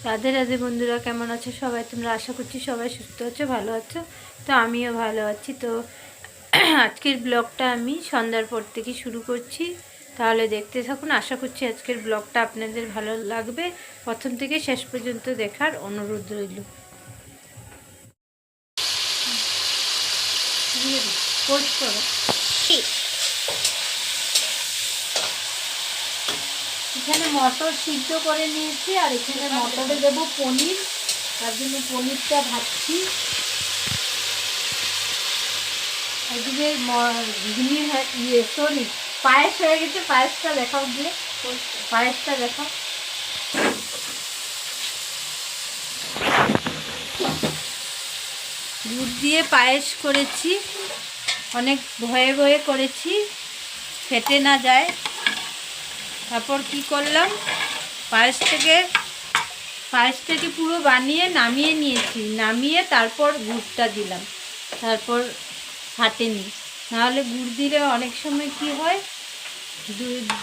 রাধে রাধে বন্ধুরা, কেমন আছো সবাই? তোমরা আশা করছি সবাই সুস্থ আছো, ভালো আছো। তো আমিও ভালো আছি। তো আজকের ব্লগটা আমি সন্ধ্যার পর থেকে শুরু করছি, তাহলে দেখতে থাকুন। আশা করছি আজকের ব্লগটা আপনাদের ভালো লাগবে। প্রথম থেকে শেষ পর্যন্ত দেখার অনুরোধ রইল। পোস্ট করো। এখানে মটর সিদ্ধ করে নিয়েছি, আর এখানে মটরে দেবো পনির, তার জন্য পনিরটা ভাজছি। এদিকে সরি, পায়েস হয়ে গেছে। পায়েসটা দেখাও, দিয়ে পায়েসটা দেখাও। দুধ দিয়ে পায়েস করেছি, অনেক ভয়ে ভয়ে করেছি, ফেটে না যায়। তারপর কি করলাম, পায়েসটাকে পুরো বানিয়ে নামিয়ে নিয়েছি। নামিয়ে তারপর গুড়টা দিলাম, তারপর ফাটেনি। নাহলে গুড় দিলে অনেক সময় কি হয়,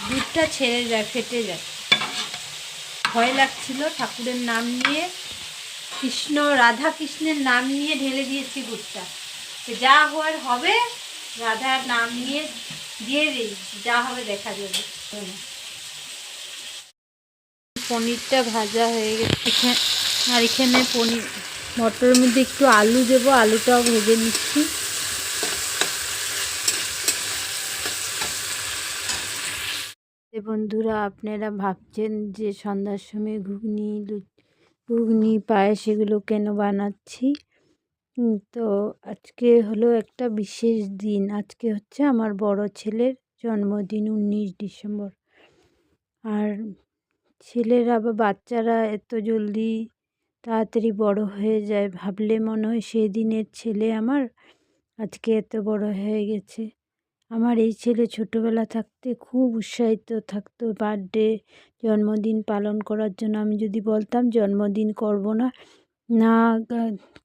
দুধটা ছেড়ে যায়, ফেটে যায়। ভয় লাগছিল। ঠাকুরের নাম নিয়ে, রাধা কৃষ্ণের নাম নিয়ে ঢেলে দিয়েছি গুড়টা। যা হওয়ার হবে, রাধার নাম নিয়ে দিয়ে দিই, যা হবে দেখা যাবে। পনিরটা ভাজা হয়ে গেছে, আর এখানে মটরের মধ্যে একটু আলু দেবো, আলুটাও ভেজে নিচ্ছি। বন্ধুরা, আপনারা ভাবছেন যে সন্ধ্যার সময় ঘুগনি পায়েস এগুলো কেন বানাচ্ছি। তো আজকে হলো একটা বিশেষ দিন। আজকে হচ্ছে আমার বড় ছেলের জন্মদিন, 19 ডিসেম্বর। আর ছেলেরা বা বাচ্চারা এত জলদি তাড়াতাড়ি বড় হয়ে যায়, ভাবলে মনে হয় সেই দিনের ছেলে আমার আজকে এত বড় হয়ে গেছে। আমার এই ছেলে ছোটোবেলা থাকতে খুব উৎসাহিত থাকতো বার্থডে, জন্মদিন পালন করার জন্য। আমি যদি বলতাম জন্মদিন করব না, না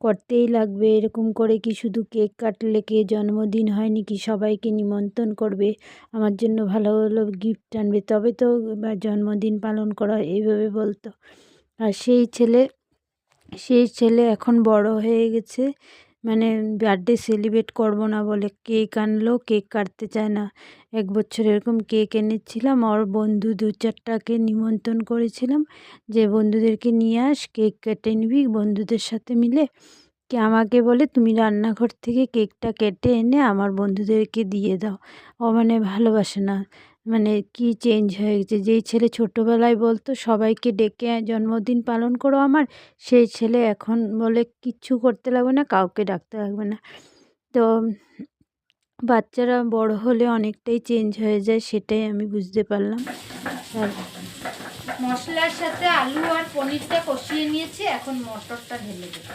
করতেই লাগবে, এরকম করে কি শুধু কেক কাটলে কে জন্মদিন হয় নাকি, সবাইকে নিমন্ত্রণ করবে, আমার জন্য ভালো ভালো গিফট আনবে, তবে তো জন্মদিন পালন করা, এইভাবে বলতো। আর সেই ছেলে এখন বড় হয়ে গেছে, মানে বার্থডে সেলিব্রেট করব না বলে কেক আনলো, কেক কাটতে চায় না। 1 বছর এরকম কেক এনেছিলাম, ওর বন্ধু 2-4টাকে নিমন্ত্রণ করেছিলাম যে বন্ধুদেরকে নিয়ে আস, কেক কেটে নিবি বন্ধুদের সাথে মিলে। কি আমাকে বলে তুমি রান্নাঘর থেকে কেকটা কেটে এনে আমার বন্ধুদেরকে দিয়ে দাও। ও মানে ভালোবাসে না, মানে কি চেঞ্জ হয়ে গেছে। যেই ছেলে ছোটোবেলায় বলতো সবাইকে ডেকে জন্মদিন পালন করো আমার, সেই ছেলে এখন বলে কিচ্ছু করতে লাগবে না, কাউকে ডাকতে লাগবে না। তো বাচ্চারা বড় হলে অনেকটাই চেঞ্জ হয়ে যায়, সেটাই আমি বুঝতে পারলাম। আর মশলার সাথে আলু আর পনিরটা কষিয়ে নিয়েছি, এখন মটরটা ঢেলে দেবো।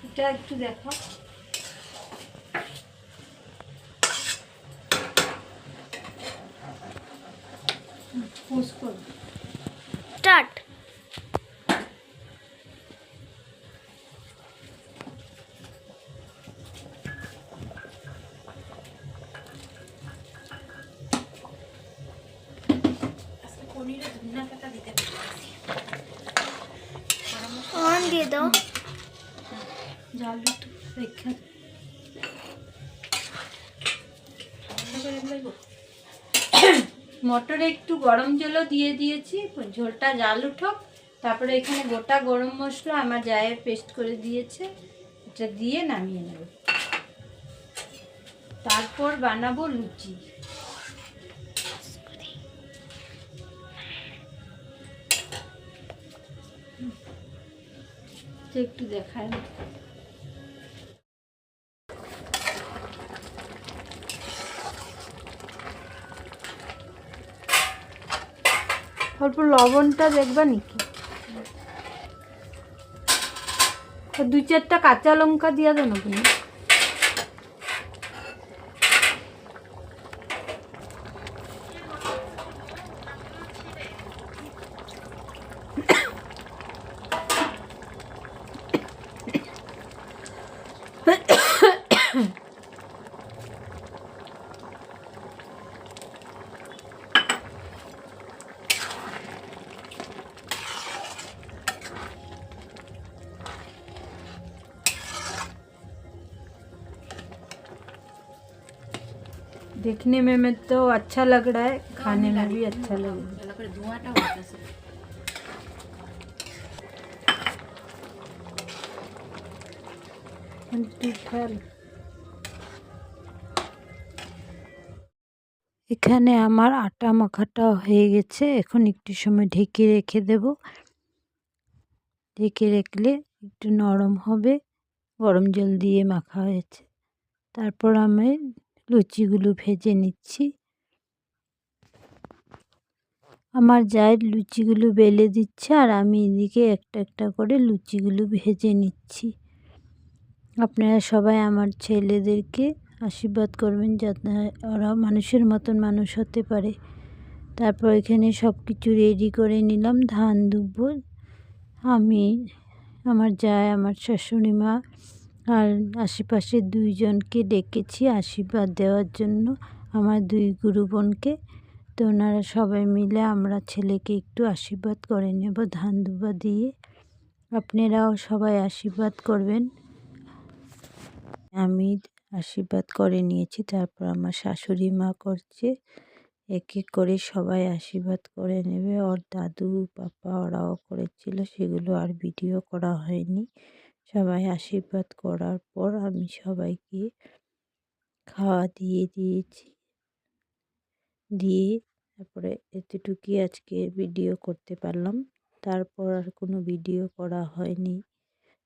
এটা একটু দেখো, স্টার্ট। অন দিয়ে দাও, জাল একটু রেখে মটরে একটু গরম জলও দিয়ে দিয়েছি, ঝোলটা জাল উঠোক। তারপরে এখানে গোটা গরম মশলা আমার জায়ের পেস্ট করে দিয়েছে, এটা দিয়ে নামিয়ে নেব। তারপর বানাবো লুচি। একটু দেখায়, অল্প লবণটা দেখবা নাকি? 2-4টা কাঁচা লঙ্কা দিয়া দেন তুমি। देखने में तो अच्छा लग रहा है, खाने में भी अच्छा लगेगा। এখানে আমার আটা মাখাটা হয়ে গেছে, এখন একটু সময় ঢেকে রেখে দেব। ঢেকে রাখলে একটু নরম হবে, গরম জল দিয়ে মাখা হয়েছে। তারপর আমি লুচিগুলো ভেজে নিচ্ছি। আমার জায়ের লুচিগুলো বেলে দিচ্ছে আর আমি এদিকে একটা একটা করে লুচিগুলো ভেজে নিচ্ছি। আপনারা সবাই আমার ছেলেদেরকে আশীর্বাদ করবেন যাতে ওরা মানুষের মতন মানুষ হতে পারে। তারপর এখানে সব কিছু রেডি করে নিলাম। ধান ধুবো আমি, আমার জায়, আমার শাশুড়ি মা আর আশেপাশে 2 জনকে ডেকেছি আশীর্বাদ দেওয়ার জন্য, আমার 2 গুরু বোনকে। তো ওনারা সবাই মিলে আমরা ছেলেকে একটু আশীর্বাদ করে নেব ধান ধুবা দিয়ে। আপনারাও সবাই আশীর্বাদ করবেন। আমি আশীর্বাদ করে নিয়েছি, তারপর আমার শাশুড়ি মা করছে। এক এক করে সবাই আশীর্বাদ করে নেবে। ওর দাদু পাপা ওরাও করেছিল, সেগুলো আর ভিডিও করা হয়নি। সবাই আশীর্বাদ করার পর আমি সবাইকে খাওয়া দিয়ে দিয়েছি। দিয়ে তারপরে এতটুকুই আজকে ভিডিও করতে পারলাম, তারপর আর কোনো ভিডিও করা হয়নি।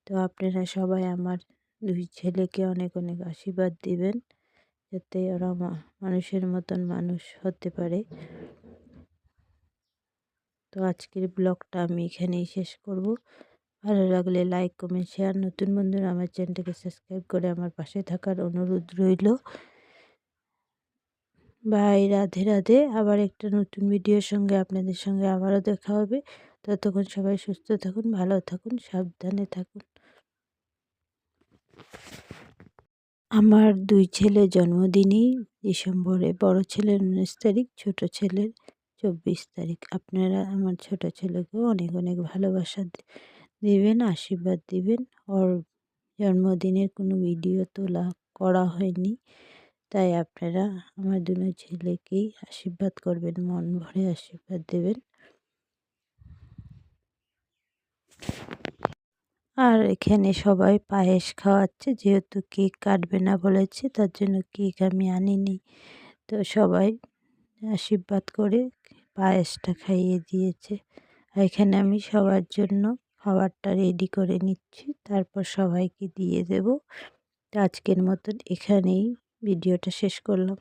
তো আপনারা সবাই আমার 2 ছেলেকে অনেক অনেক আশীর্বাদ দিবেন যাতে ওরা মানুষের মতন মানুষ হতে পারে। তো আজকের ব্লগটা আমি এখানেই শেষ করব। ভালো লাগলে লাইক, কমেন্ট, শেয়ার। নতুন বন্ধুরা আমার চ্যানেলটাকে সাবস্ক্রাইব করে আমার পাশে থাকার অনুরোধ রইল। বাই, রাধে রাধে। আবার একটা নতুন ভিডিওর সঙ্গে আপনাদের সঙ্গে আবারও দেখা হবে। ততক্ষণ সবাই সুস্থ থাকুন, ভালো থাকুন, সাবধানে থাকুন। আমার 2 ছেলের জন্মদিনই ডিসেম্বরে, বড় ছেলের 19 তারিখ, ছোট ছেলের 24 তারিখ। আপনারা আমার ছোট ছেলেকেও অনেক অনেক ভালোবাসা দিবেন, আশীর্বাদ দিবেন। ওর জন্মদিনের কোনো ভিডিও তোলা করা হয়নি, তাই আপনারা আমার 2 ছেলেকেই আশীর্বাদ করবেন, মন ভরে আশীর্বাদ দেবেন। আর এখানে সবাই পায়েস খাওয়াচ্ছে, যেহেতু কেক কাটবে না বলেছে তার জন্য কেক আমি আনিনি। তো সবাই আশীর্বাদ করে পায়েসটা খাইয়ে দিয়েছে। আর এখানে আমি সবার জন্য খাবারটা রেডি করে নিচ্ছি, তারপর সবাইকে দিয়ে দেব। তো আজকের মতন এখানেই ভিডিওটা শেষ করলাম।